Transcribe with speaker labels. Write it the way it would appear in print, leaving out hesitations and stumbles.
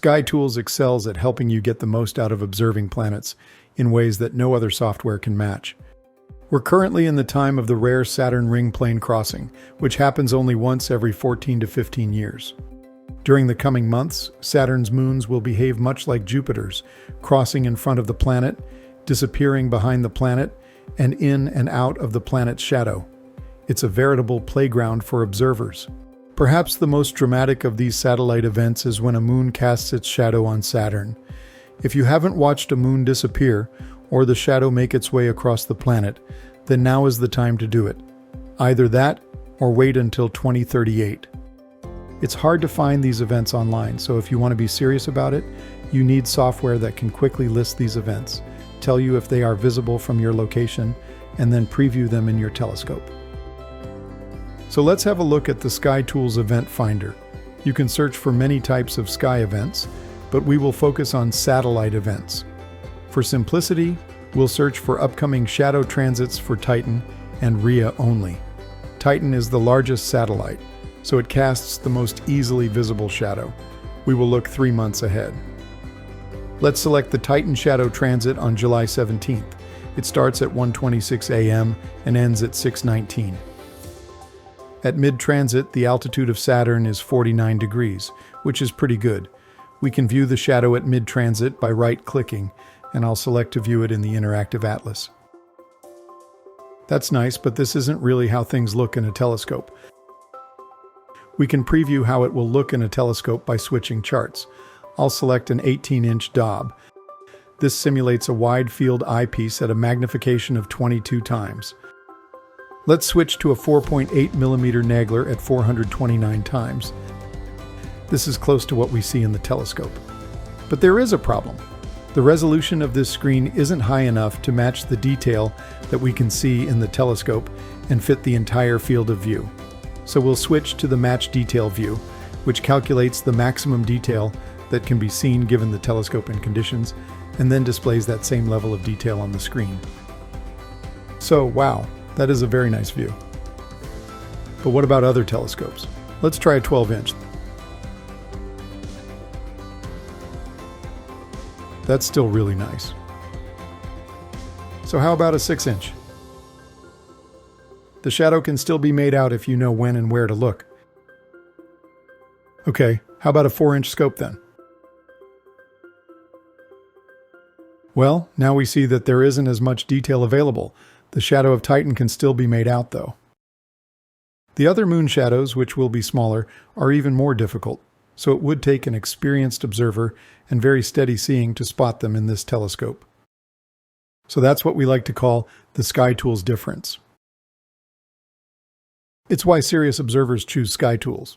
Speaker 1: SkyTools excels at helping you get the most out of observing planets in ways that no other software can match. We're currently in the time of the rare Saturn ring plane crossing, which happens only once every 14 to 15 years. During the coming months, Saturn's moons will behave much like Jupiter's, crossing in front of the planet, disappearing behind the planet, and in and out of the planet's shadow. It's a veritable playground for observers. Perhaps the most dramatic of these satellite events is when a moon casts its shadow on Saturn. If you haven't watched a moon disappear, or the shadow make its way across the planet, then now is the time to do it. Either that, or wait until 2038. It's hard to find these events online, so if you want to be serious about it, you need software that can quickly list these events, tell you if they are visible from your location, and then preview them in your telescope. So let's have a look at the SkyTools Event Finder. You can search for many types of sky events, but we will focus on satellite events. For simplicity, we'll search for upcoming shadow transits for Titan and Rhea only. Titan is the largest satellite, so it casts the most easily visible shadow. We will look 3 months ahead. Let's select the Titan shadow transit on July 17th. It starts at 1:26 a.m. and ends at 6:19. At mid-transit, the altitude of Saturn is 49 degrees, which is pretty good. We can view the shadow at mid-transit by right-clicking, and I'll select to view it in the interactive atlas. That's nice, but this isn't really how things look in a telescope. We can preview how it will look in a telescope by switching charts. I'll select an 18-inch Dob. This simulates a wide-field eyepiece at a magnification of 22 times. Let's switch to a 4.8mm Nagler at 429 times. This is close to what we see in the telescope. But there is a problem. The resolution of this screen isn't high enough to match the detail that we can see in the telescope and fit the entire field of view. So we'll switch to the Match Detail view, which calculates the maximum detail that can be seen given the telescope and conditions, and then displays that same level of detail on the screen. So, wow, that is a very nice view. But what about other telescopes? Let's try a 12-inch. That's still really nice. So how about a 6-inch? The shadow can still be made out if you know when and where to look. Okay, how about a 4-inch scope then? Well, now we see that there isn't as much detail available. The shadow of Titan can still be made out though. The other moon shadows, which will be smaller, are even more difficult, so it would take an experienced observer and very steady seeing to spot them in this telescope. So that's what we like to call the SkyTools difference. It's why serious observers choose SkyTools.